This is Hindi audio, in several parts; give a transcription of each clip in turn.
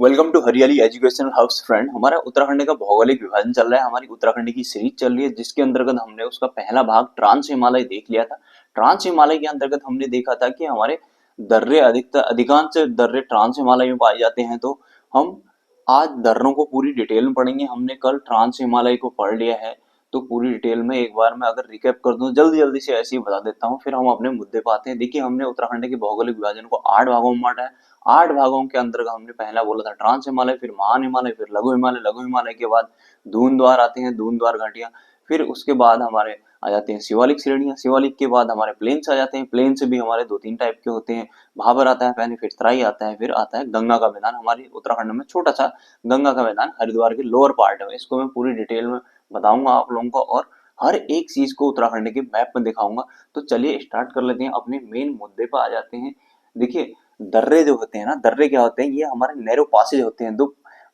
वेलकम टू हरियाली एजुकेशनल हब्स फ्रेंड। हमारा उत्तराखंड का भौगोलिक विभाजन चल रहा है। हमारी उत्तराखंड की सीरीज चल रही है जिसके अंतर्गत हमने उसका पहला भाग ट्रांस हिमालय देख लिया था। ट्रांस हिमालय के अंतर्गत हमने देखा था कि हमारे दर्रे अधिकांश दर्रे ट्रांस हिमालय में पाए जाते हैं। तो हम आज दर्रों को पूरी डिटेल में पढ़ेंगे। हमने कल ट्रांस हिमालय को पढ़ लिया है, तो पूरी डिटेल में एक बार मैं अगर रिकैप कर दूं जल्दी जल्दी से ऐसे ही बता देता हूँ, फिर हम अपने मुद्दे पे आते हैं। देखिए, हमने उत्तराखंड के भौगोलिक विभाजन को 8 भागों में बांटा है। 8 भागों के अंतर्गत हमने पहला बोला था ट्रांस हिमालय, फिर महान हिमालय, फिर लघु हिमालय, लघु हिमालय के बाद धूंधद्वार आते हैं, धूंधद्वार घाटियां, फिर उसके बाद हमारे आ जाते हैं शिवालिक श्रेणियां, शिवालिक के बाद हमारे प्लेन्स आ जाते हैं। प्लेन्स भी हमारे 2-3 टाइप के होते हैं। भाबर आता है पहले, फिर तराई आता है, फिर आता है गंगा का मैदान। हमारी उत्तराखंड में छोटा सा गंगा का मैदान हरिद्वार के लोअर पार्ट में, इसको मैं पूरी डिटेल में बताऊंगा आप लोगों को और हर एक चीज को उत्तराखंड के मैप में दिखाऊंगा। तो चलिए स्टार्ट कर लेते हैं, अपने मेन मुद्दे पर आ जाते हैं। देखिए, दर्रे जो होते हैं ना, दर्रे क्या होते हैं, ये हमारे नैरो पासेज होते हैं। दो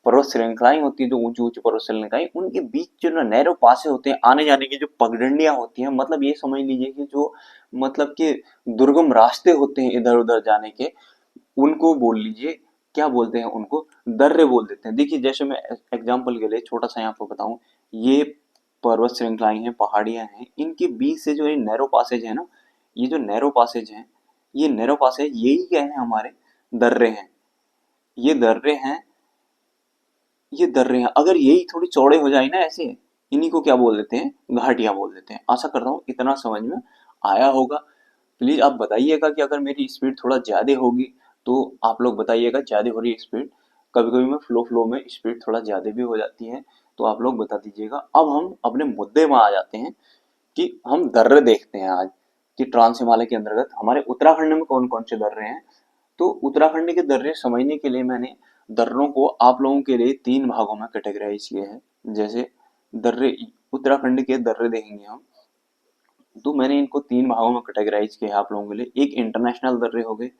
पर्वत श्रृंखलाएं होती है, जो ऊंची ऊंची पर्वत श्रृंखलाएं, उनके बीच जो नैरो पासेज होते हैं, आने जाने की जो पगडंडियां होती हैं, मतलब ये समझ लीजिए कि जो मतलब कि दुर्गम रास्ते होते हैं इधर उधर जाने के, उनको बोल लीजिए, क्या बोलते हैं, उनको दर्रे बोल देते हैं। देखिए, जैसे मैं एग्जाम्पल के लिए छोटा सा यहाँ पर बताऊं, ये पर्वत श्रृंखलाएं हैं, पहाड़ियां हैं, इनके बीच से जो ये नैरो पासेज है ना, ये जो नैरो पासेज है, ये नैरो पासेज यही क्या है, हमारे दर्रे हैं। ये दर्रे हैं, ये दर्रे हैं। अगर यही थोड़ी चौड़े हो जाए ना ऐसे, इन्हीं को क्या बोल देते हैं, घाटियां बोल देते हैं। आशा करता हूँ इतना समझ में आया होगा। प्लीज आप बताइएगा कि अगर मेरी स्पीड थोड़ा ज्यादा होगी तो आप लोग बताइएगा ज्यादा हो रही है स्पीड। कभी कभी मैं फ्लो में स्पीड थोड़ा ज्यादा भी हो जाती है, तो आप लोग बता दीजिएगा। अब हम अपने मुद्दे में आ जाते हैं कि हम दर्रे देखते हैं आज, कि ट्रांस हिमालय के अंतर्गत हमारे उत्तराखंड में कौन कौन से दर्रे हैं। तो उत्तराखंड के दर्रे समझने के लिए मैंने दर्रों को आप लोगों के लिए 3 भागों में कैटेगराइज किए हैं। जैसे दर्रे, उत्तराखंड के दर्रे देखेंगे हम, तो मैंने इनको 3 भागों में कैटेगराइज किया है आप लोगों के लिए। एक इंटरनेशनल दर्रे हो गए,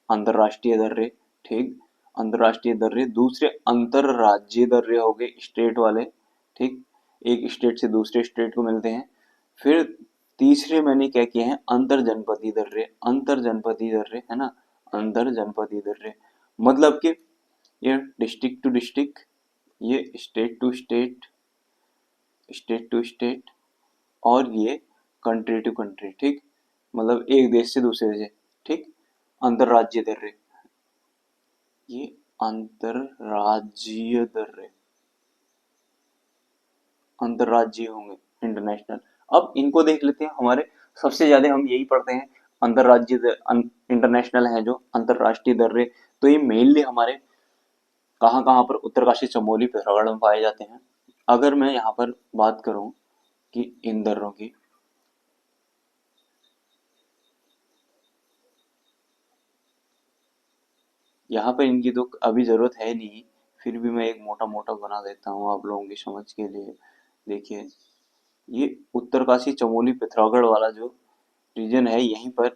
अंतरराष्ट्रीय दर्रे, ठीक, अंतरराष्ट्रीय दर्रे। दूसरे अंतरराज्यीय दर्रे हो गए, स्टेट वाले, ठीक, एक स्टेट से दूसरे स्टेट को मिलते हैं। फिर तीसरे मैंने क्या किए हैं, अंतर जनपदीय दर्रे। अंतर जनपदीय दर्रे है ना, अंतर जनपदीय दर्रे मतलब कि ये डिस्ट्रिक्ट टू डिस्ट्रिक्ट, ये state to state, state to state, और ये कंट्री टू कंट्री, ठीक, मतलब एक देश से दूसरे देश, ठीक। अंतरराज्यीय दर्रे, ये अंतरराज्यीय दर्रे, अंतरराज्यीय होंगे, इंटरनेशनल। अब इनको देख लेते हैं। हमारे सबसे ज्यादा हम यही पढ़ते हैं, अंतरराज्यीय इंटरनेशनल है जो अंतरराष्ट्रीय दर्रे। तो ये मेनली हमारे कहाँ कहाँ पर, उत्तरकाशी, चमोली, पिथौरागढ़ में पाए जाते हैं। अगर मैं यहाँ पर बात करूं कि इन दर्रों की, यहाँ पर इनकी तो अभी जरूरत है नहीं, फिर भी मैं एक मोटा मोटा बना देता हूँ आप लोगों की समझ के लिए। देखिए, ये उत्तरकाशी, चमोली, पिथौरागढ़ वाला जो रीजन है, यहीं पर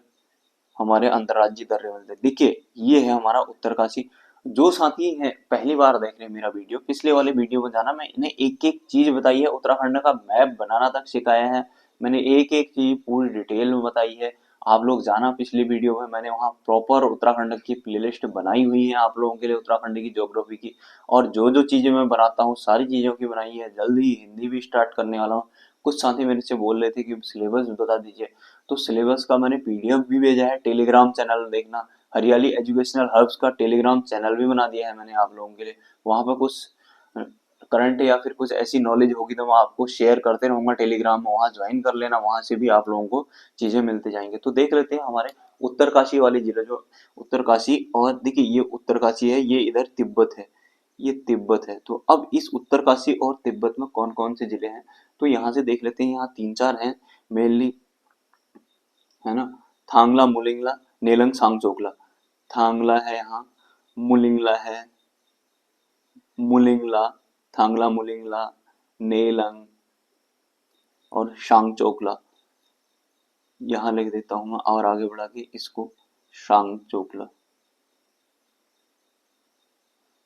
हमारे अंतर्राज्यीय दर्रे मिलते हैं। देखिए, ये है हमारा उत्तरकाशी। जो साथी है पहली बार देख रहे हैं मेरा वीडियो, पिछले वाले वीडियो में जाना, मैं इन्हें एक एक चीज बताई है, उत्तराखंड का मैप बनाना तक सिखाया है। मैंने एक एक चीज पूरी डिटेल में बताई है। आप लोग जाना, पिछली वीडियो में मैंने वहाँ प्रॉपर उत्तराखंड की प्लेलिस्ट बनाई हुई है आप लोगों के लिए, उत्तराखंड की ज्योग्राफी की। और जो जो चीजें मैं बनाता हूँ सारी चीजों की बनाई है। जल्द ही हिंदी भी स्टार्ट करने वाला हूँ। कुछ साथी मेरे से बोल रहे थे कि सिलेबस बता दीजिए, तो सिलेबस का मैंने पीडीएफ भी भेजा है। टेलीग्राम चैनल देखना, हरियाली एजुकेशनल हर्ब्स का टेलीग्राम चैनल भी बना दिया है मैंने आप लोगों के लिए। वहां पर कुछ करंट या फिर कुछ ऐसी नॉलेज होगी तो मैं आपको शेयर करते रहूंगा टेलीग्राम में, वहां ज्वाइन कर लेना, वहां से भी आप लोगों को चीजें मिलते जाएंगे। तो देख लेते हैं हमारे उत्तरकाशी वाली जिला, जो उत्तरकाशी, और देखिए ये उत्तरकाशी है, ये इधर तिब्बत है, ये तिब्बत है। तो अब इस उत्तरकाशी और तिब्बत में कौन कौन से जिले हैं, तो यहाँ से देख लेते हैं। यहाँ 3-4 हैं मेनली, है ना, थांगला, मुलिंगला, नेलंग, सांगचोकला। थांगला है यहाँ, मुलिंगला है, मुलिंगला, थांगला, मुलिंगला, नेलंग और शांगचोकला। यहाँ लिख देता हूँ मैं, और आगे बढ़ा के इसको शांगचोकला।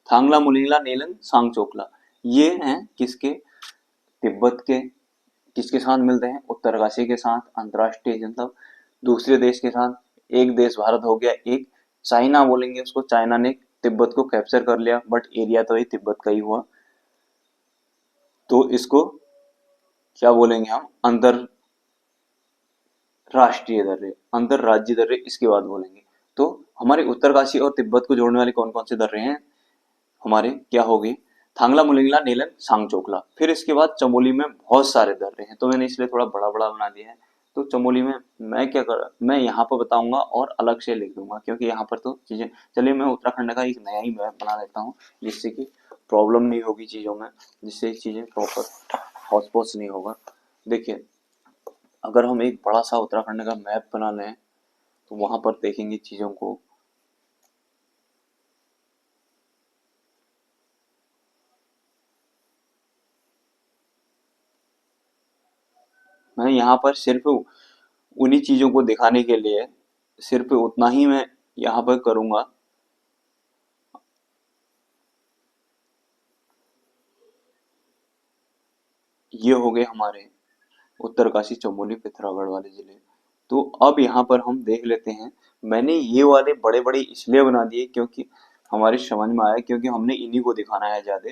थांगला, मुलिंगला, नेलंग, सांगचोकला, ये हैं किसके, तिब्बत के। किसके साथ मिलते हैं, उत्तरकाशी के साथ, अंतरराष्ट्रीय मतलब दूसरे देश के साथ। एक देश भारत हो गया, एक चाइना बोलेंगे उसको, चाइना ने तिब्बत को कैप्चर कर लिया, बट एरिया तो ये तिब्बत का ही हुआ। तो इसको क्या बोलेंगे हम, अंतरराष्ट्रीय दर्रे, अंतरराज्यीय दर्रे इसके बाद बोलेंगे। तो हमारे उत्तरकाशी और तिब्बत को जोड़ने वाले कौन कौन से दर्रे हैं हमारे, क्या हो गए, थांगला, मुलिंगला, नेलन, सांगचोकला। फिर इसके बाद चमोली में बहुत सारे दर्रे हैं, तो मैंने इसलिए थोड़ा बड़ा बड़ा बना दिया है। तो चमोली में मैं यहाँ पर बताऊंगा और अलग से लिख दूंगा, क्योंकि यहाँ पर तो चीजें, चलिए मैं उत्तराखंड का एक नया ही मैप बना लेता हूँ, जिससे कि प्रॉब्लम नहीं होगी चीजों में, जिससे चीजें प्रॉपर हौच पौच नहीं होगा। देखिए, अगर हम एक बड़ा सा उत्तराखंड का मैप बना लें तो वहां पर देखेंगे चीजों को। मैं यहाँ पर सिर्फ उन्हीं चीजों को दिखाने के लिए सिर्फ उतना ही मैं यहाँ पर करूंगा। ये हो गए हमारे उत्तरकाशी, चमोली, पिथौरागढ़ वाले जिले। तो अब यहाँ पर हम देख लेते हैं। मैंने ये वाले बड़े बड़े इसलिए बना दिए क्योंकि हमारे समझ में आया, क्योंकि हमने इन्हीं को दिखाना है ज्यादा।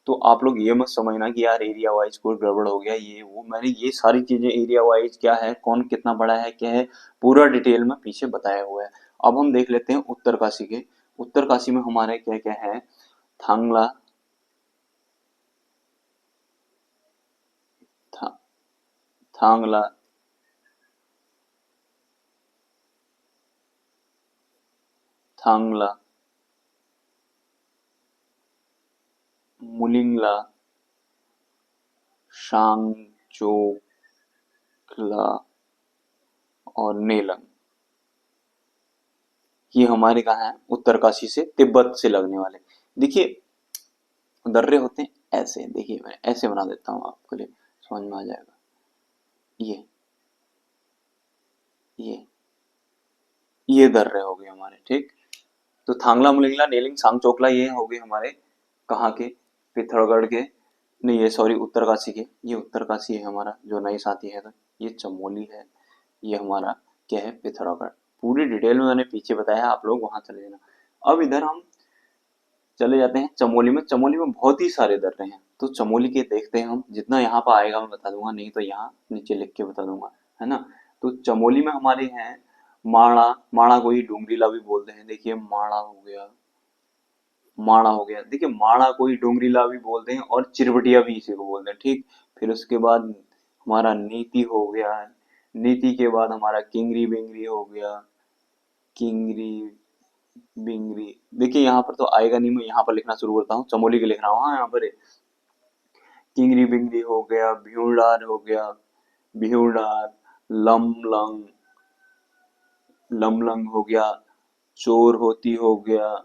तो आप लोग ये मत समझना कि यार एरिया वाइज कोई गड़बड़ हो गया, ये वो। मैंने ये सारी चीजें एरिया वाइज क्या है, कौन कितना बड़ा है, क्या है, पूरा डिटेल में पीछे बताया हुआ है। अब हम देख लेते हैं उत्तरकाशी के। उत्तरकाशी में हमारे क्या क्या है, थांगला, था, थांगला, थांगला, मुलिंगला, शांगचोकला और नेलंग। ये हमारे कहाँ है, उत्तरकाशी से तिब्बत से लगने वाले। देखिए, दर्रे होते हैं ऐसे, देखिए मैं ऐसे बना देता हूँ आपके लिए, समझ में आ जाएगा। ये ये ये दर्रे हो गए हमारे, ठीक। तो थांगला, मुलिंगला, नेलिंग, सांगचोकला ये हो गए हमारे कहाँ के, पिथौरागढ़ के, नहीं ये सॉरी उत्तरकाशी के। ये उत्तरकाशी है हमारा जो नई साथी है। तो ये चमोली है, ये हमारा क्या है, पिथौरागढ़। पूरी डिटेल में मैंने पीछे बताया, आप लोग वहां चले जाना। अब इधर हम चले जाते हैं चमोली में। चमोली में बहुत ही सारे दर्रे हैं, तो चमोली के देखते हैं हम। जितना यहाँ पर आएगा मैं बता दूंगा, नहीं तो यहाँ नीचे लिख के बता दूंगा, है ना। तो चमोली में हमारे हैं माणा, माणा को ही डोंगरीला भी बोलते हैं। देखिए माणा हो गया, माणा हो गया। देखिए माणा को ही डोंगरीला भी बोलते हैं और चिरबटिया भी इसी को बोलते हैं, ठीक। फिर उसके बाद हमारा नीति हो गया, नीति के बाद हमारा किंगरी बिंगरी हो गया, किंगरी बिंगरी। देखिए यहाँ पर तो आएगा नहीं, मैं यहाँ पर लिखना शुरू करता हूँ, चमोली के लिख रहा हूँ। हाँ यहाँ पर किंगरी बिंगरी हो गया, भ्यूडार हो गया, भ्यूडार, लमलंग, लमलंग हो गया, चोर होती हो गया,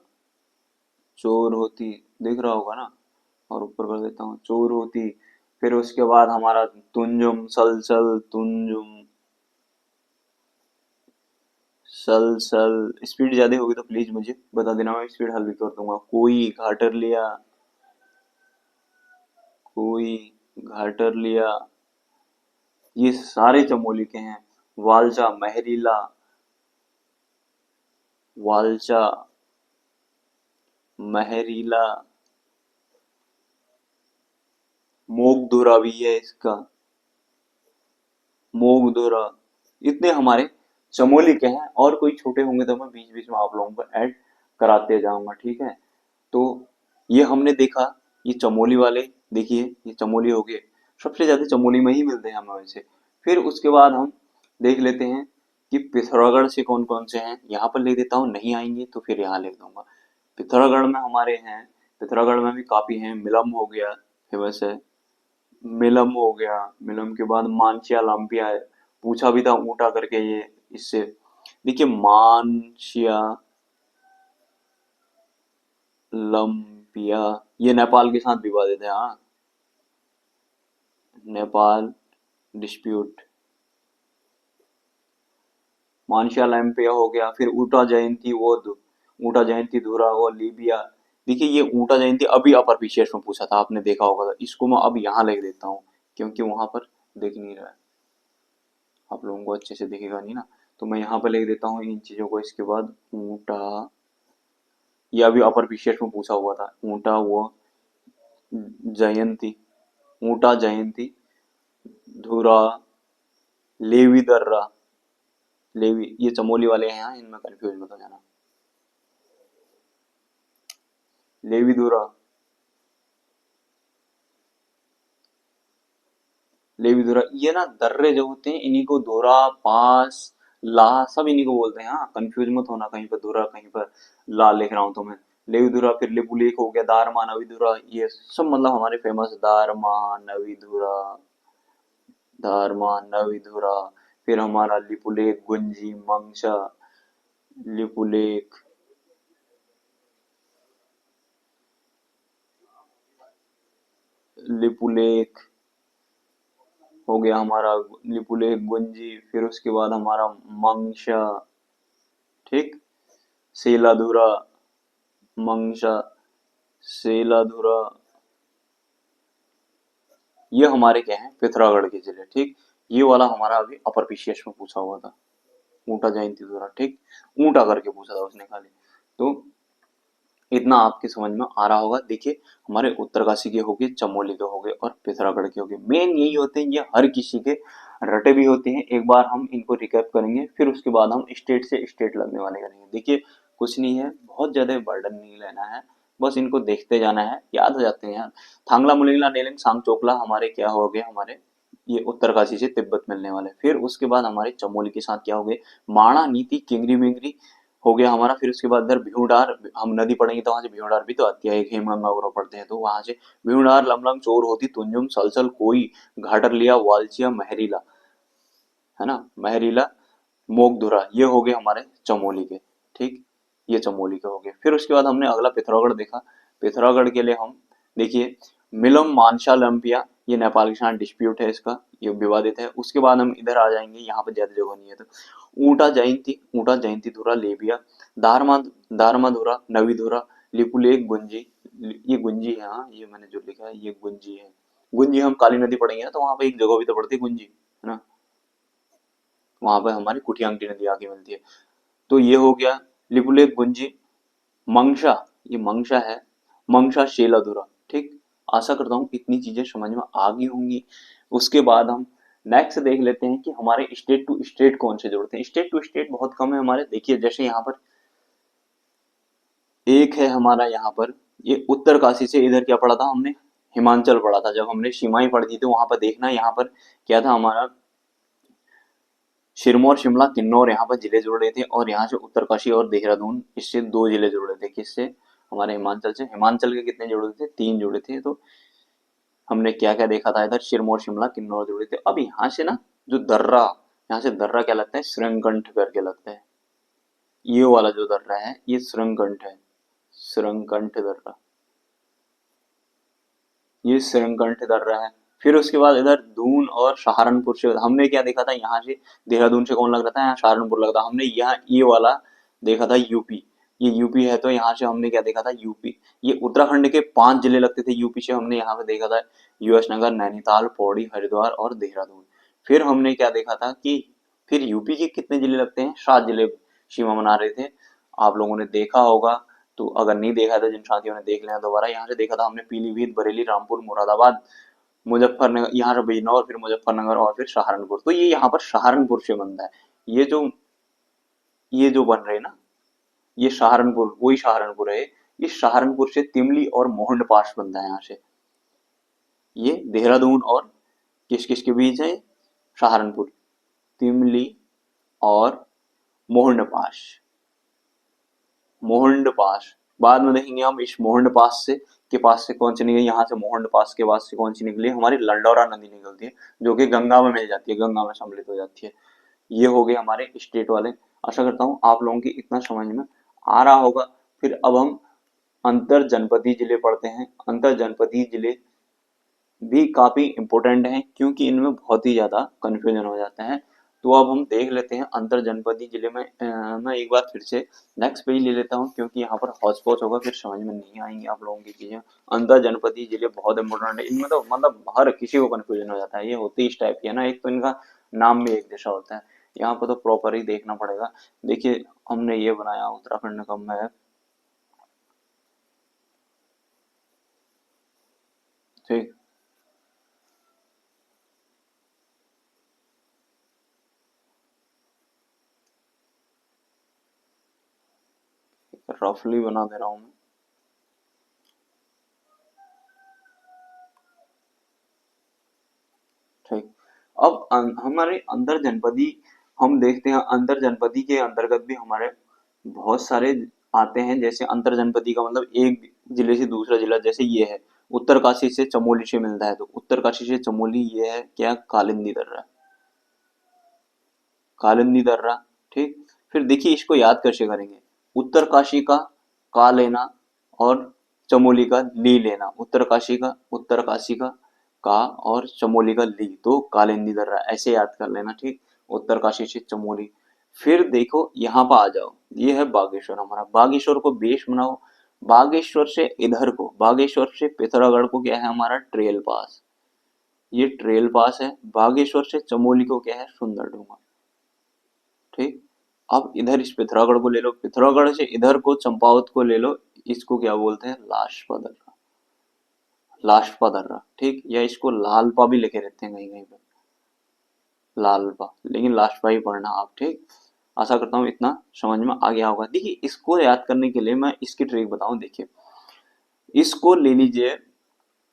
चोर होती दिख रहा होगा ना, और ऊपर कर देता हूँ चोर होती। फिर उसके बाद हमारा तुंजुम, सलसल, तुंजुम, सलसल। स्पीड ज्यादा होगी तो प्लीज मुझे बता देना, मैं स्पीड हल्की कर दूंगा। कोई घाटर लिया, कोई घाटर लिया, ये सारे चमोली के हैं। वालचा, महरीला, वालचा, महरीला, मोगधुरा भी है इसका, मोगधुरा। इतने हमारे चमोली के हैं, और कोई छोटे होंगे तो मैं बीच बीच में आप लोगों को ऐड कराते जाऊंगा, ठीक है। तो ये हमने देखा, ये चमोली वाले। देखिए ये चमोली हो गए, सबसे ज्यादा चमोली में ही मिलते हैं हमें वैसे। फिर उसके बाद हम देख लेते हैं कि पिथौरागढ़ से कौन कौन से हैं। यहाँ पर लिख देता हूँ, नहीं आएंगे तो फिर यहाँ लिख दूंगा। पिथौरागढ़ में हमारे हैं, पिथौरागढ़ में भी काफी हैं। मिलम हो गया, फेमस है, मिलम हो गया। मिलम के बाद मानसिया लाम्पिया है, पूछा भी था ऊँटा करके ये इससे। देखिए मानसिया लम्पिया, ये नेपाल के साथ विवादित है, हाँ, नेपाल डिस्प्यूट। मानसिया लैम्पिया हो गया। फिर ऊटा जयंती, वो ऊटा जयंती धुरा, वो लीबिया। देखिए ये ऊटा जयंती अभी अपर पीछेस में पूछा था, आपने देखा होगा। तो इसको मैं अब यहाँ लिख देता हूँ, क्योंकि वहां पर दिख नहीं रहा है, आप लोगों को अच्छे से दिखेगा नहीं ना। तो मैं यहाँ पर लिख देता हूँ इन चीजों को। इसके बाद ऊटा ये अभी अपर विशेष में पूछा हुआ था। ऊंटा हुआ जयंती, ऊंटा जयंती, धुरा, लेवी दर्रा, लेवी ये चमोली वाले हैं, इनमें कंफ्यूज मत हो जाना। लेवी धुरा, लेवी धुरा, ये ना दर्रे जो होते हैं इन्हीं को धुरा, पास, ला सब इन्हीं को बोलते हैं। हाँ कंफ्यूज मत होना, कहीं पर धुरा कहीं पर ला लिख रहा हूँ तो मैं। लेवी धुरा, फिर लिपुलेख हो गया, दारमा, नवीधुरा, ये सब मतलब हमारे फेमस दारमा, नवीधुरा, दारमा, नवीधुरा, फिर हमारा लिपुलेख, गुंजी, मंगसा, लिपुलेख, लिपुलेख हो गया हमारा, लिपुलेख, गुंजी, फिर उसके बाद हमारा मंगसा, ठीक, सेलाधुरा, मंगसा, सेलाधुरा, ये हमारे क्या है पिथौरागढ़ के जिले, ठीक। ये वाला हमारा अभी अपर पीसीएस में पूछा हुआ था, ऊंटा जयंती द्वारा, ठीक, ऊंटा करके पूछा था उसने खाली। तो इतना आपके समझ में आ रहा होगा। देखिए हमारे उत्तरकाशी के हो गए, चमोली के हो गए और पिथौरागढ़ के हो गए, मेन यही होते हैं, ये हर किसी के रटे भी होते हैं। एक बार हम इनको रिकैप करेंगे, फिर उसके बाद हम स्टेट से स्टेट लगने वाले करेंगे। देखिए कुछ नहीं है, बहुत ज्यादा बर्डन नहीं लेना है, बस इनको देखते जाना है, याद हो जाते हैं यार। थांगला मुलिंगला नेलिंग सांगचोकला हमारे क्या हो गए, हमारे ये उत्तरकाशी से तिब्बत मिलने वाले। फिर उसके बाद हमारे चमोली के साथ क्या हो गए, माणा, नीति, किंगरी मिंगरी हो गया हमारा। फिर उसके बाद इधर भीवडार, हम नदी पढ़ेंगे तो वहां से भीवडार भी तो आती है, एक हेमगंगा वगैरह पढ़ते हैं तो वहां से भीवडार, लमलंग, चोर होती, तुंजुम, सलसल, कोई, घाटर लिया, वालचिया, महरीला, है ना, महरीला, मोगधुरा, ये हो गए हमारे चमोली के, ठीक, ये चमोली के हो गए। फिर उसके बाद हमने अगला पिथौरागढ़ देखा। पिथौरागढ़ के लिए हम देखिए मिलम, मानसा, लंपिया, ये नेपाल के साथ डिस्प्यूट है इसका, ये विवादित है। उसके बाद हम इधर आ जाएंगे, यहाँ पे ज्यादा जगह नहीं है तो ऊंटा जयंती, ऊंटा जयंती धुरा, लेबिया, दारमा, दारमाधुरा, नवीधुरा, लिपुलेख, गुंजी, ये गुंजी है, हाँ ये मैंने जो लिखा है ये गुंजी है। गुंजी हम काली नदी पढ़ेंगे ना तो वहां पे एक जगह भी तो पड़ती है गुंजी, है ना, वहां पर हमारी कुटियांगटी नदी आके मिलती है। तो ये हो गया लिपुलेख, गुंजी, मंगसा, ये मंगसा है, मंगसा, शेलाधुरा, ठीक। आशा करता हूँ इतनी चीजें समझ में आ गई होंगी। उसके बाद हम नेक्स्ट देख लेते हैं कि हमारे स्टेट टू स्टेट कौन से जोड़ते हैं। स्टेट टू स्टेट बहुत कम है हमारे, देखिए जैसे यहाँ पर एक है हमारा, यहाँ पर ये उत्तरकाशी से इधर क्या पढ़ा था हमने, हिमाचल पढ़ा था। जब हमने सीमाएं पढ़ी थी तो वहां पर देखना, यहाँ पर क्या था हमारा, सिरमौर, शिमला, किन्नौर, यहाँ पर जिले जुड़े थे। और यहाँ से उत्तरकाशी और देहरादून, इससे दो जिले जुड़े थे, किससे, हमारे हिमाचल से। हिमाचल के कितने जुड़े थे, तीन जुड़े थे। तो हमने क्या क्या देखा था इधर, सिरमौर, शिमला, किन्नौर जुड़े थे। अब यहाँ से ना जो दर्रा, यहाँ से दर्रा क्या लगता है, श्रृंगकंठ करके लगता है। ये वाला जो दर्रा है ये श्रृंगकंठ है, श्रृंगकंठ दर्रा, ये श्रृंगकंठ दर्रा है। फिर उसके बाद इधर दून और सहारनपुर से हमने क्या देखा था, यहाँ से देहरादून से कौन लग रहा था, यहाँ सहारनपुर लग रहा था। हमने यहाँ ये वाला देखा था यूपी, ये यूपी है तो यहाँ से हमने क्या देखा था, यूपी। ये उत्तराखंड के 5 जिले लगते थे यूपी से, हमने यहाँ पे देखा था यूएस नगर, नैनीताल, पौड़ी, हरिद्वार और देहरादून। फिर हमने क्या देखा था कि फिर यूपी के कितने जिले लगते हैं, 7 जिले सीमा बना रहे थे, आप लोगों ने देखा होगा। तो अगर नहीं देखा था जिन साथियों ने देख लेना दोबारा। यहाँ से देखा था हमने पीलीभीत, बरेली, रामपुर, मुरादाबाद, मुजफ्फरनगर, यहाँ से बिजनौर, फिर मुजफ्फरनगर और फिर सहारनपुर। तो ये यहाँ पर सहारनपुर से बनता है, ये जो ये जो बन रहे हैं ना, ये सहारनपुर, वही सहारनपुर है। ये सहारनपुर से तिमली और मोहंड पास बनता है यहाँ से। ये देहरादून और किस किस के बीच है, सहारनपुर, तिमली और मोहंड पास, मोहंड पास। बाद में देखेंगे हम इस मोहंड पास से के पास से कौन सी निकली, यहाँ से मोहंड पास के पास से कौन सी निकली, हमारी लंडौरा नदी निकलती है, जो कि गंगा में मिल जाती है, गंगा में सम्मिलित हो जाती है। ये हो गए हमारे स्टेट वाले। आशा करता हूँ आप लोगों की इतना समझ में आ रहा होगा। फिर अब हम अंतर जनपदीय जिले पढ़ते हैं। अंतर जनपदीय जिले भी काफी इंपॉर्टेंट हैं, क्योंकि इनमें बहुत ही ज्यादा कंफ्यूजन हो जाता है। तो अब हम देख लेते हैं अंतर जनपदीय जिले में। मैं एक बार फिर से नेक्स्ट पेज ले लेता हूँ, क्योंकि यहाँ पर हौच पौच होगा, फिर समझ में नहीं आएंगी आप लोगों की चीजें। अंतर जनपदीय जिले बहुत इंपॉर्टेंट है, इनमें तो मतलब हर किसी को कंफ्यूजन हो जाता है, ये होती इस टाइप की है ना। एक तो इनका नाम भी एक जैसा होता है, यहाँ पर तो प्रॉपर ही देखना पड़ेगा। देखिए हमने ये बनाया उत्तराखंड का मैप, ठीक, रफली बना दे रहा हूँ मैं। ठीक, अब हमारे अंतर जनपदी हम देखते हैं, अंतर जनपदी के अंतर्गत भी हमारे बहुत सारे आते हैं। जैसे अंतर जनपदी का मतलब एक जिले से दूसरा जिला, जैसे ये है उत्तरकाशी से चमोली से मिलता है, तो उत्तरकाशी से चमोली ये है क्या, कालिंदी दर्रा, कालिंदी दर्रा। ठीक, फिर देखिए इसको याद कैसे करेंगे, उत्तरकाशी का का लेना और चमोली का ली लेना, उत्तरकाशी का और चमोली का ली, तो कालिंदी दर्रा ऐसे याद कर लेना। ठीक, उत्तरकाशी से चमोली। फिर देखो यहाँ पर आ जाओ, ये है बागेश्वर, हमारा बागेश्वर को बेस बनाओ। बागेश्वर से इधर को, बागेश्वर से पिथौरागढ़ को क्या है हमारा, ट्रेल पास, ये ट्रेल पास है। बागेश्वर से चमोली को क्या है, सुंदरडूंगा। ठीक, अब इधर इस पिथौरागढ़ को ले लो, पिथौरागढ़ से इधर को चंपावत को ले लो, इसको क्या बोलते हैं, लाशपा दर्रा, लाशपा दर्रा। ठीक, या इसको लालपा भी लिखे रहते हैं कहीं कहीं पे, लालपा, लेकिन लाशपा ही पढ़ना आप। ठीक, आशा करता हूँ इतना समझ में आ गया होगा। देखिए इसको याद करने के लिए मैं इसकी ट्रिक बताऊं, देखिए इसको ले लीजिए,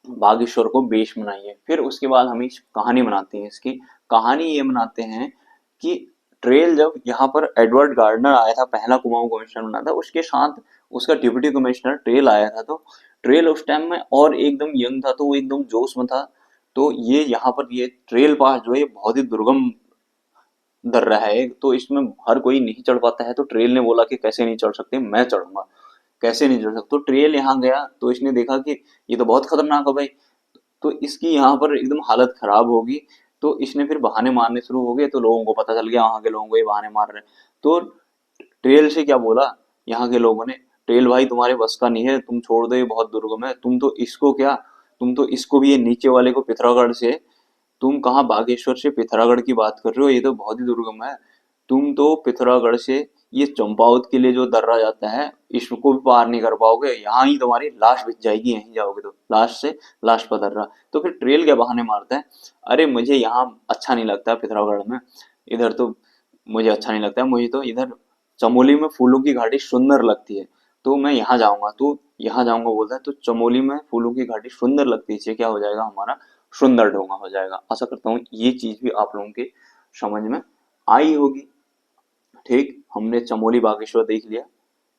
बागेश्वर को बेस बनाइए, फिर उसके बाद हम इस कहानी बनाते हैं। इसकी कहानी ये बनाते हैं कि ट्रेल जब यहाँ पर एडवर्ड गार्डनर आया था, पहला कुमाऊं कमिश्नर बना था, उसके साथ उसका डिप्टी कमिश्नर ट्रेल आया था, तो ट्रेल उस टाइम में और एकदम यंग था, तो वो एकदम जोश में था। तो ये यहाँ पर ये ट्रेल पास जो है ये बहुत ही दुर्गम दर्रा है, तो इसमें हर कोई नहीं चढ़ पाता है। तो ट्रेल ने बोला कि कैसे नहीं चढ़ सकते, मैं चढ़ूंगा, कैसे नहीं चढ़ सकते। तो ट्रेल यहाँ गया तो इसने देखा कि ये तो बहुत खतरनाक है भाई, तो इसकी यहाँ पर एकदम हालत खराब होगी। तो इसने फिर बहाने मारने शुरू हो गए, तो लोगों को पता चल गया, वहां के लोगों को ये बहाने मार रहे हैं। तो ट्रेल से क्या बोला यहाँ के लोगों ने, ट्रेल भाई तुम्हारे बस का नहीं है, तुम छोड़ दो, ये बहुत दुर्गम है, तुम तो इसको क्या, तुम तो इसको भी, ये नीचे वाले को पिथौरागढ़ से, तुम कहाँ बागेश्वर से पिथौरागढ़ की बात कर रहे हो, ये तो बहुत ही दुर्गम है। तुम तो पिथौरागढ़ से ये चंपावत के लिए जो दर्रा जाता है इसको भी पार नहीं कर पाओगे, यहाँ ही तुम्हारी लाश बिछ जाएगी, यहीं जाओगे तो लाश से लाश पर दर्रा। तो फिर ट्रेल के बहाने मारता है, अरे मुझे यहाँ अच्छा नहीं लगता पिथौरागढ़ में, इधर तो मुझे अच्छा नहीं लगता है, मुझे तो इधर चमोली में फूलों की घाटी सुंदर लगती है, तो मैं यहाँ जाऊंगा, तो यहाँ जाऊंगा बोलता है। तो चमोली में फूलों की घाटी सुंदर लगती है, इससे क्या हो जाएगा, हमारा सुंदर ढोंगा हो जाएगा। आशा करता हूँ ये चीज भी आप लोगों के समझ में आई होगी। ठीक, हमने चमोली बागेश्वर देख लिया,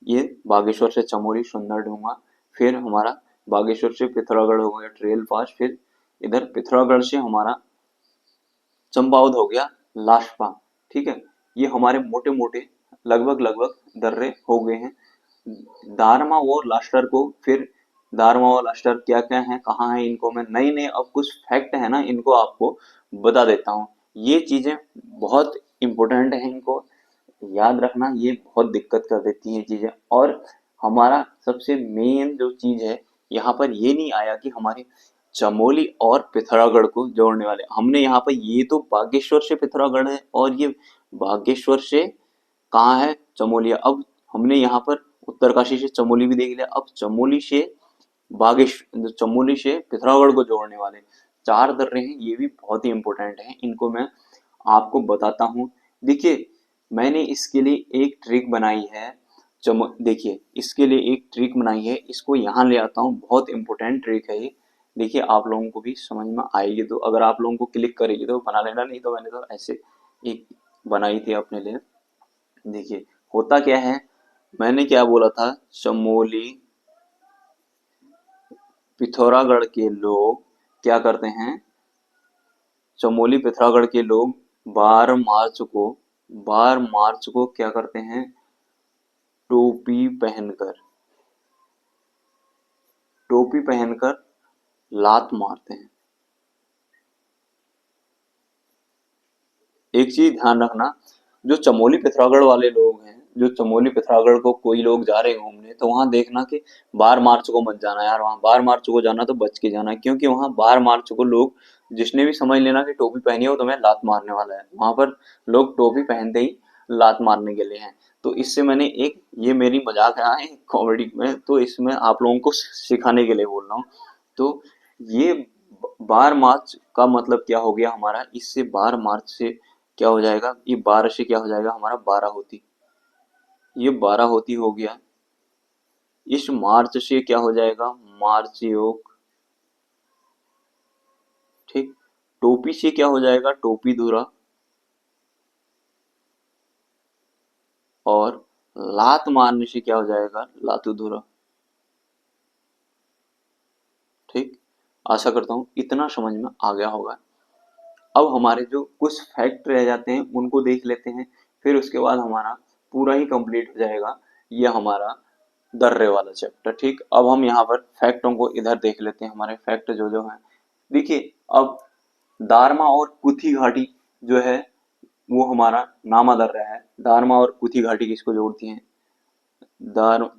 ये बागेश्वर से चमोली सुंदर ढूंगा, फिर हमारा बागेश्वर से पिथौरागढ़ हो गया ट्रेल पास, फिर इधर पिथौरागढ़ से हमारा चंपावत हो गया लाशपा। ठीक है, ये हमारे मोटे मोटे लगभग लगभग दर्रे हो गए हैं। दारमा और लास्टर को फिर, दारमा और लास्टर क्या क्या है, कहाँ है, इनको मैं नए नए अब कुछ फैक्ट है ना, इनको आपको बता देता हूँ। ये चीजें बहुत इंपॉर्टेंट है, इनको याद रखना, ये बहुत दिक्कत कर देती हैं चीजें। और हमारा सबसे मेन जो चीज है, यहाँ पर ये नहीं आया कि हमारे चमोली और पिथौरागढ़ को जोड़ने वाले, हमने यहाँ पर ये तो बागेश्वर से पिथौरागढ़ है, और ये बागेश्वर से कहाँ है, चमोलिया। अब हमने यहाँ पर उत्तरकाशी से चमोली भी देख लिया, अब चमोली से बागेश्वर, चमोली से पिथौरागढ़ को जोड़ने वाले चार दर्रे हैं, ये भी बहुत ही इंपॉर्टेंट हैं, इनको मैं आपको बताता हूँ। देखिए मैंने इसके लिए एक ट्रिक बनाई है, देखिए इसके लिए एक ट्रिक बनाई है, इसको यहाँ ले आता हूँ, बहुत इंपॉर्टेंट ट्रिक है ये। देखिए आप लोगों को भी समझ में आएगी, तो अगर आप लोगों को क्लिक करेगी तो बना लेना, नहीं तो मैंने तो ऐसे एक बनाई थी अपने लिए। देखिए होता क्या है, मैंने क्या बोला था, चमोली पिथौरागढ़ के लोग क्या करते हैं, चमोली पिथौरागढ़ के लोग 12 मार्च को क्या करते हैं, टोपी पहनकर, टोपी पहनकर लात मारते हैं। एक चीज ध्यान रखना, जो चमोली पिथौरागढ़ वाले लोग हैं, जो चमोली पिथौरागढ़ को कोई लोग जा रहे हैं घूमने, तो वहां देखना कि 12 मार्च को मत जाना यार, वहां 12 मार्च को जाना तो बच के जाना, क्योंकि वहां 12 मार्च को लोग, जिसने भी समझ लेना कि टोपी पहनी हो तो तुम्हें लात मारने वाला है, वहां पर लोग टोपी पहनते ही लात मारने के लिए हैं। तो इससे मैंने एक, ये मेरी मजाक है कॉमेडी में, तो इसमें आप लोगों को सिखाने के लिए बोल रहा हूँ। तो ये 12 मार्च का मतलब क्या हो गया हमारा, इससे 12 मार्च से क्या हो जाएगा, ये 12 से क्या हो जाएगा हमारा 12 होती, ये 12 होती हो गया। इस मार्च से क्या हो जाएगा, मार्च योग, ठीक। टोपी से क्या हो जाएगा, टोपी धुरा। और लात मारने से क्या हो जाएगा, लातू धुरा। ठीक, आशा करता हूँ इतना समझ में आ गया होगा। अब हमारे जो कुछ फैक्ट रह जाते हैं उनको देख लेते हैं, फिर उसके बाद हमारा पूरा ही कंप्लीट हो जाएगा ये हमारा दर्रे वाला चैप्टर। ठीक, अब हम यहाँ पर फैक्टों को इधर देख लेते हैं, हमारे फैक्ट जो जो हैं। देखिए, अब दारमा और कुथी घाटी जो है वो हमारा नामा दर्रा है। दारमा और कुथी घाटी किसको जोड़ती हैं,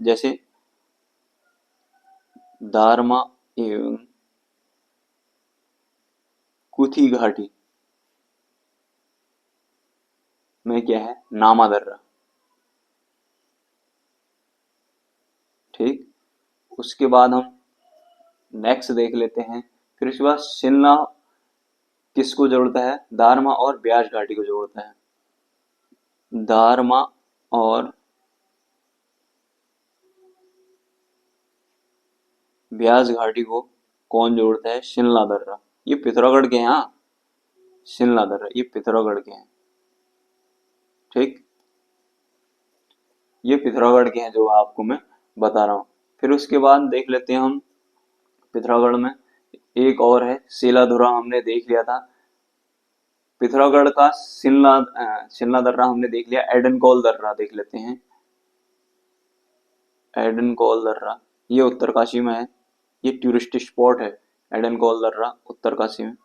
जैसे दारमा एवं कुथी घाटी में क्या है, नामा दर्रा। ठीक, उसके बाद हम नेक्स्ट देख लेते हैं। फिर उसके बाद शिमला किसको जोड़ता है, दारमा और ब्यास घाटी को जोड़ता है। दारमा और ब्यास घाटी को कौन जोड़ता है, शिमला दर्रा। ये पिथौरागढ़ के हैं, हाँ, शिमला दर्रा ये पिथौरागढ़ के हैं। ठीक, ये पिथौरागढ़ के हैं जो आपको मैं बता रहा हूँ। फिर उसके बाद देख लेते हैं हम पिथौरागढ़ में एक और है शिलाधुरा, हमने देख लिया था। पिथौरागढ़ का शिमला दर्रा हमने देख लिया। एडनकॉल दर्रा देख लेते हैं। एडनकॉल दर्रा ये उत्तरकाशी में है, ये टूरिस्ट स्पॉट है। एडनकॉल दर्रा उत्तरकाशी में,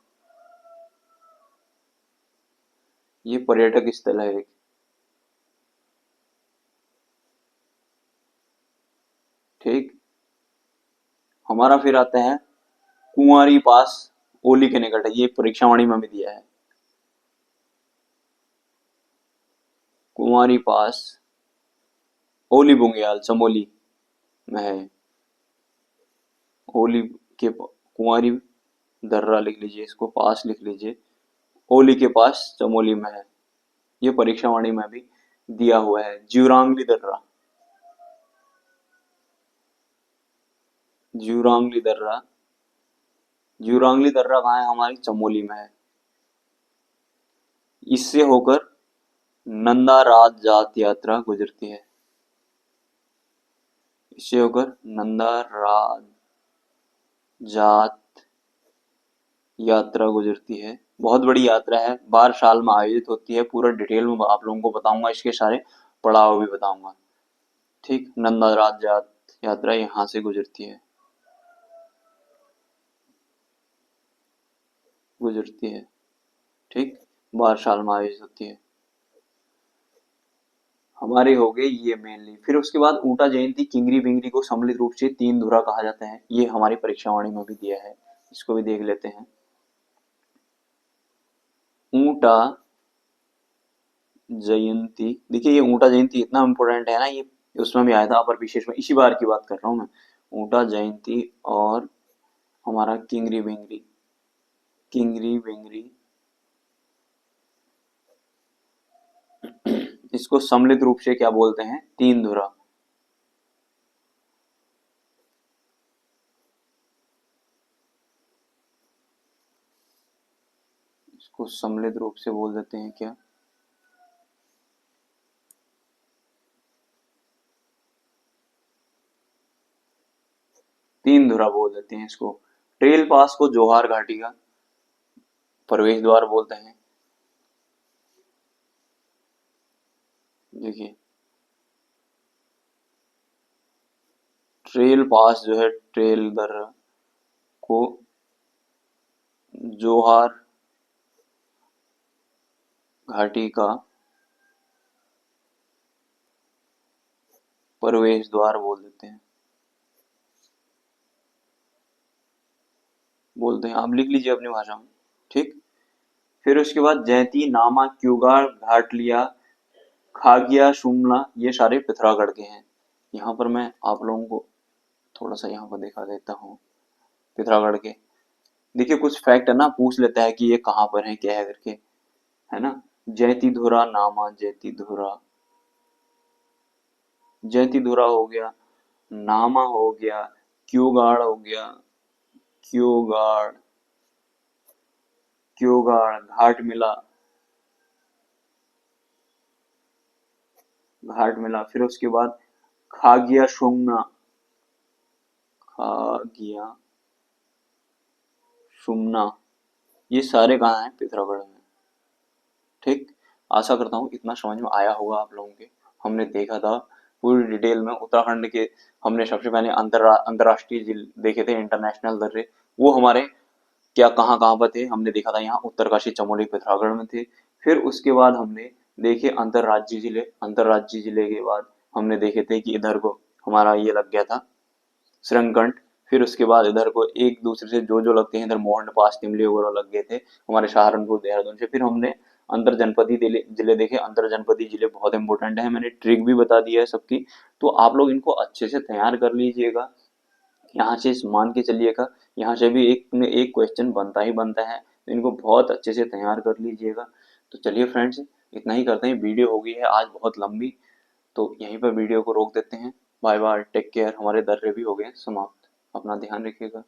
ये पर्यटक स्थल है एक। ठीक, हमारा फिर आता है कुंवारी पास, ओली के निकट है, ये परीक्षावाणी में भी दिया है। कुंवारी पास ओली बुंगयाल चमोली में है। ओली के कुंवारी दर्रा लिख लीजिए, इसको पास लिख लीजिए, ओली के पास चमोली में है। ये परीक्षावाणी में भी दिया हुआ है। ज्यूरांगली दर्रा, ज्यूरांगली दर्रा, ज्यूरांगली दर्रा कहाँ है, हमारी चमोली में है। इससे होकर नंदा राज जात यात्रा गुजरती है। इससे होकर नंदा राज जात यात्रा गुजरती है। बहुत बड़ी यात्रा है, 12 साल में आयोजित होती है। पूरा डिटेल में आप लोगों को बताऊंगा, इसके सारे पड़ाव भी बताऊंगा। ठीक, नंदा राज जात यात्रा यहाँ से गुजरती है, गुजरती है। ठीक, 12 साल में आयोजित होती है। हमारे हो गए ये मेनली। फिर उसके बाद ऊंटा जयंती किंगरी बिंगरी को सम्मिलित रूप से तीन धुरा कहा जाता है, ये हमारी परीक्षावाणी में भी दिया है, इसको भी देख लेते हैं। ऊंटा जयंती, देखिए ये ऊंटा जयंती इतना इम्पोर्टेंट है ना, ये उसमें भी आया था अपर विशेष में, इसी बार की बात कर रहा हूँ मैं। ऊंटा जयंती और हमारा किंगरी बिंगरी, किंगरी बिंगरी इसको सम्मिलित रूप से क्या बोलते हैं, तीन धुरा। इसको सम्मिलित रूप से बोल देते हैं क्या, तीन धुरा बोल देते हैं इसको। ट्रेल पास को जोहार घाटी का प्रवेश द्वार बोलते हैं। देखिए, ट्रेल पास जो है ट्रेल दर्रा को जोहार घाटी का प्रवेश द्वार बोल देते हैं, बोलते हैं, आप लिख लीजिए अपनी भाषा में। ठीक, फिर उसके बाद जैती नामा क्यूगार घाटलिया खागिया शुमला ये सारे पिथौरागढ़ के हैं। यहाँ पर मैं आप लोगों को थोड़ा सा यहाँ पर दिखा देता हूँ पिथौरागढ़ के। देखिए कुछ फैक्ट है ना, पूछ लेता है कि ये कहाँ पर है क्या है करके, है ना। जयतिधुरा नामा, जयतिधुरा, जयतिधुरा हो गया, नामा हो गया, क्यूगाड़ हो गया, क्यूगाड़, क्यूगाड़, घाट मिला, घाट मिला। फिर उसके बाद खागिया शुंगना, खागिया शुम्ना, ये सारे कहाँ हैं, पिथौरागढ़ में। ठीक, आशा करता हूँ इतना समझ में आया होगा आप लोगों के। हमने देखा था पूरी डिटेल में उत्तराखंड के, हमने सबसे पहले अंतर्राष्ट्रीय जिले देखे थे, इंटरनेशनल दर्रे, वो हमारे क्या कहाँ कहाँ पर थे, हमने देखा था यहाँ उत्तरकाशी, चमोली, पिथौरागढ़ में थे। फिर उसके बाद हमने देखे अंतर्राज्यीय जिले, अंतर्राज्यीय जिले के बाद हमने देखे थे कि इधर को हमारा ये लग गया था श्रृंगकंड। फिर उसके बाद इधर को एक दूसरे से जो लगते हैं, इधर मोहन पास, तिमली वगैरह लग गए थे हमारे सहारनपुर, देहरादून से। फिर हमने अंतर जनपदी जिले देखे। अंतर जनपदी जिले बहुत इंपॉर्टेंट है, मैंने ट्रिक भी बता दिया है सबकी, तो आप लोग इनको अच्छे से तैयार कर लीजिएगा। यहाँ से मान के चलिएगा, यहाँ से भी एक में एक क्वेश्चन बनता ही बनता है, तो इनको बहुत अच्छे से तैयार कर लीजिएगा। तो चलिए फ्रेंड्स, इतना ही करते हैं, वीडियो हो गई है आज बहुत लंबी, तो यहीं पर वीडियो को रोक देते हैं। बाय बाय, टेक केयर, हमारे दर्रे भी हो गए समाप्त, अपना ध्यान रखिएगा।